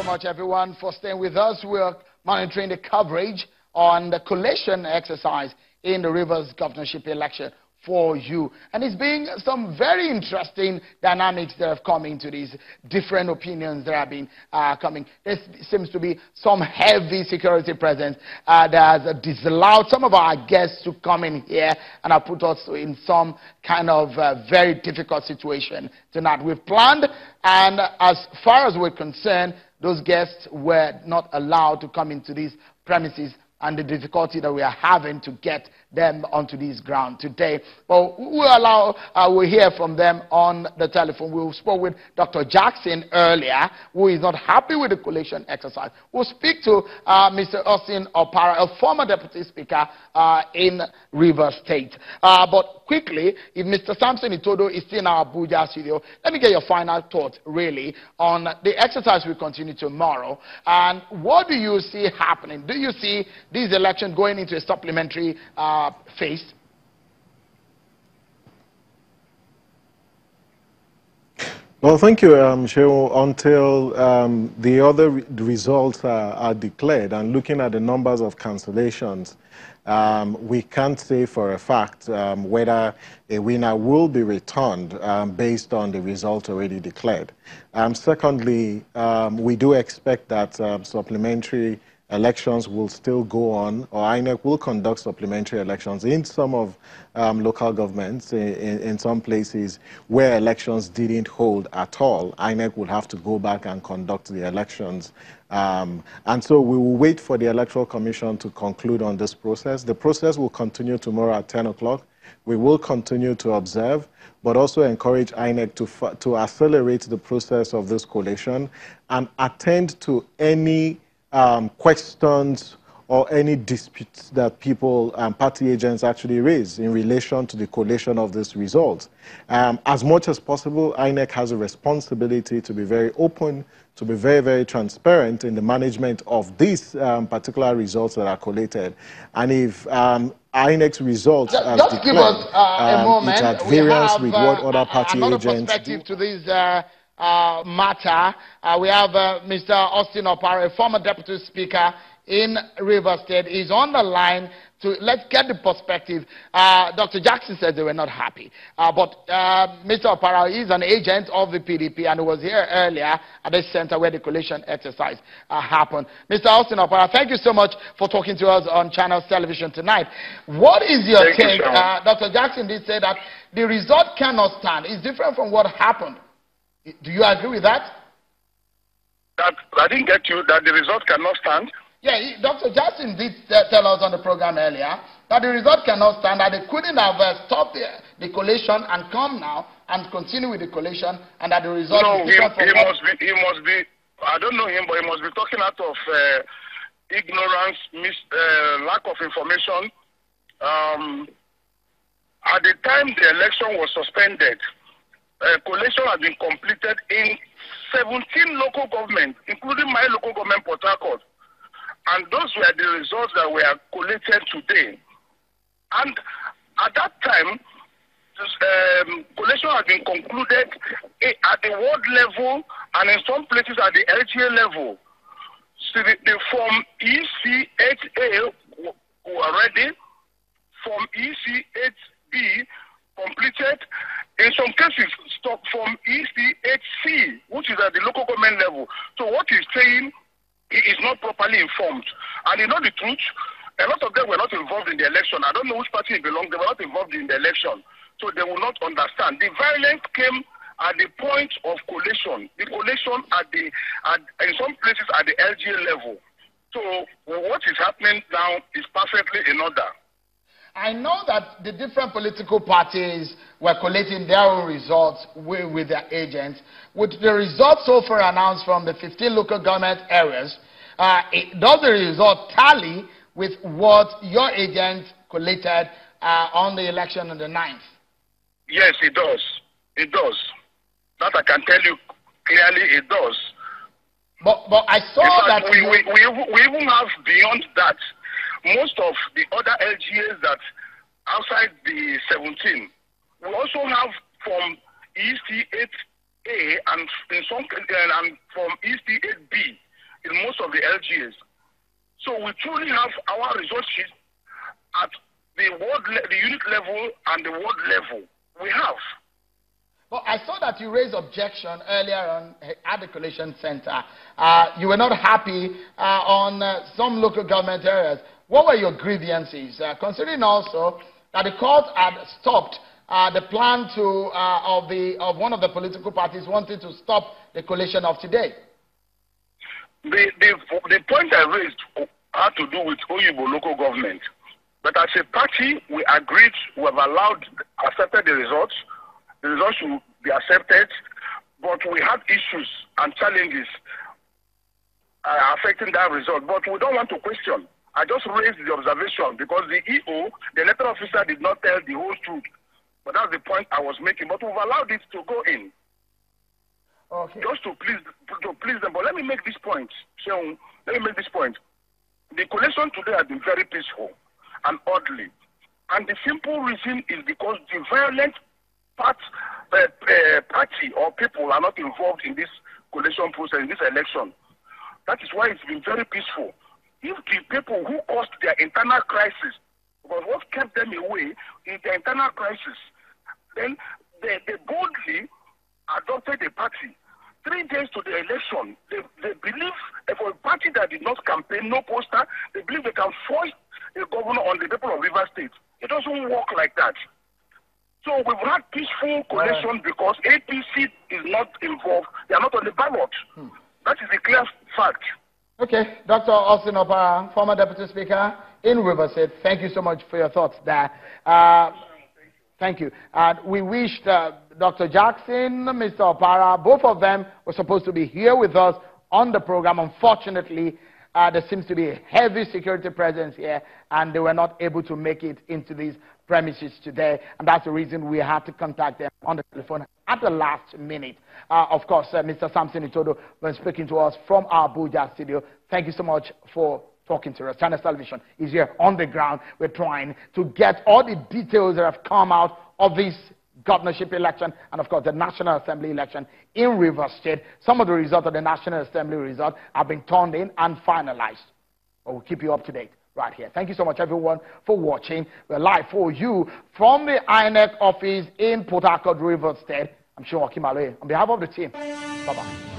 so much, everyone, for staying with us. We're monitoring the coverage on the collation exercise in the Rivers governorship election for you. And it's been some very interesting dynamics that have come into these different opinions that have been coming. There seems to be some heavy security presence that has disallowed some of our guests to come in here and have put us in some kind of very difficult situation tonight. We've planned, and as far as we're concerned, those guests were not allowed to come into these premises, and the difficulty that we are having to get them onto this ground today. But we'll hear from them on the telephone. We spoke with Dr. Jackson earlier, who is not happy with the collation exercise. We'll speak to Mr. Austin Opara, a former deputy speaker in Rivers State. But quickly, if Mr. Samson Itodo is still in our Abuja studio, let me get your final thoughts, really, on the exercise we continue tomorrow. And what do you see happening? Do you see this election going into a supplementary phase? Well, thank you, Shehu. Until the other results are declared, and looking at the numbers of cancellations, we can't say for a fact whether a winner will be returned based on the results already declared. Secondly, we do expect that supplementary elections will still go on, or INEC will conduct supplementary elections in some of local governments, in some places where elections didn't hold at all. INEC will have to go back and conduct the elections. And so we will wait for the Electoral Commission to conclude on this process. The process will continue tomorrow at 10 o'clock. We will continue to observe, but also encourage INEC to accelerate the process of this collation and attend to any questions or any disputes that people and party agents actually raise in relation to the collation of this result. As much as possible, INEC has a responsibility to be very open, to be very, very transparent in the management of these particular results that are collated. And if INEC's results as just give us a moment. it's at variance with what other party another agents perspective to this matter. We have Mr. Austin Opara, a former deputy speaker in Rivers State, is on the line. Let's get the perspective. Dr. Jackson said they were not happy. But Mr. Opara is an agent of the PDP and was here earlier at the center where the collation exercise happened. Mr. Austin Opara, thank you so much for talking to us on Channels Television tonight. What is your take? Dr. Jackson did say that the result cannot stand. It's different from what happened. Do you agree with that? I didn't get you, that the result cannot stand? Yeah, Dr. Jackson did tell us on the program earlier that the result cannot stand, that they couldn't have stopped the collation and come now and continue with the collation, and that the result no, is different from he must be, I don't know him, but he must be talking out of ignorance, lack of information. At the time the election was suspended, collation had been completed in 17 local governments, including my local government, Port Harcourt. And those were the results that were collated today. And at that time, collation had been concluded at the ward level and in some places at the LGA level. So the Form EC8A were ready, Form EC8B completed, in some cases stop Form EC8C, which is at the local government level. So what he's saying, he is not properly informed. And you know the truth, a lot of them were not involved in the election. I don't know which party he belonged, they were not involved in the election. So they will not understand. The violence came at the point of collation. The collation in some places at the LGA level. So what is happening now is perfectly in order. I know that the different political parties were collating their own results with their agents. With the results so far announced from the 15 local government areas, does the result tally with what your agent collated on the election on the 9th? Yes, it does. It does. That I can tell you clearly, it does. But I saw that we even have beyond that. Most of the other LGAs that outside the 17, we also have from EC8A and in some and from EC8B. in most of the LGAs. So we truly have our result sheet at the unit level and the ward level. We have. Well, I saw that you raised objection earlier on at the collation center. You were not happy on some local government areas. What were your grievances? Considering also that the court had stopped the plan of one of the political parties wanting to stop the collation of today. The point I raised had to do with Oyibo local government. But as a party, we agreed, we have accepted the results. The results should be accepted, but we had issues and challenges affecting that result. But we don't want to question. I just raised the observation because the EO, the electoral officer, did not tell the whole truth. But that's the point I was making. But we've allowed it to go in. Okay. Just to please them. But let me make this point, Seun. Let me make this point. The collation today has been very peaceful and orderly. And the simple reason is because the violent party or people are not involved in this collation process, in this election. That is why it's been very peaceful. If the people who caused their internal crisis, because what kept them away is their internal crisis, then they boldly adopted a party. 3 days to the election, they believe for a party that did not campaign, no poster, they believe they can force a governor on the people of Rivers State. It doesn't work like that. So we've had peaceful collation because APC is not involved. They are not on the ballot. That is a clear fact. Okay, Dr. Austin Opara, former Deputy Speaker in Rivers State, thank you so much for your thoughts there. Thank you. We wished Dr. Jackson, Mr. Opara, both of them were supposed to be here with us on the program. Unfortunately, there seems to be a heavy security presence here, and they were not able to make it into these premises today, and that's the reason we had to contact them on the telephone at the last minute. Of course, Mr. Samson Itodo was speaking to us from our Abuja studio. Thank you so much for talking to us. Channels Television is here on the ground. We're trying to get all the details that have come out of this governorship election and, of course, the National Assembly election in Rivers State. Some of the results of the National Assembly results have been turned in and finalized. We'll keep you up to date right here. Thank you so much, everyone, for watching. We're live for you from the INEC office in Port Harcourt, Rivers State. I'm Seun Okimaloye. On behalf of the team, bye-bye.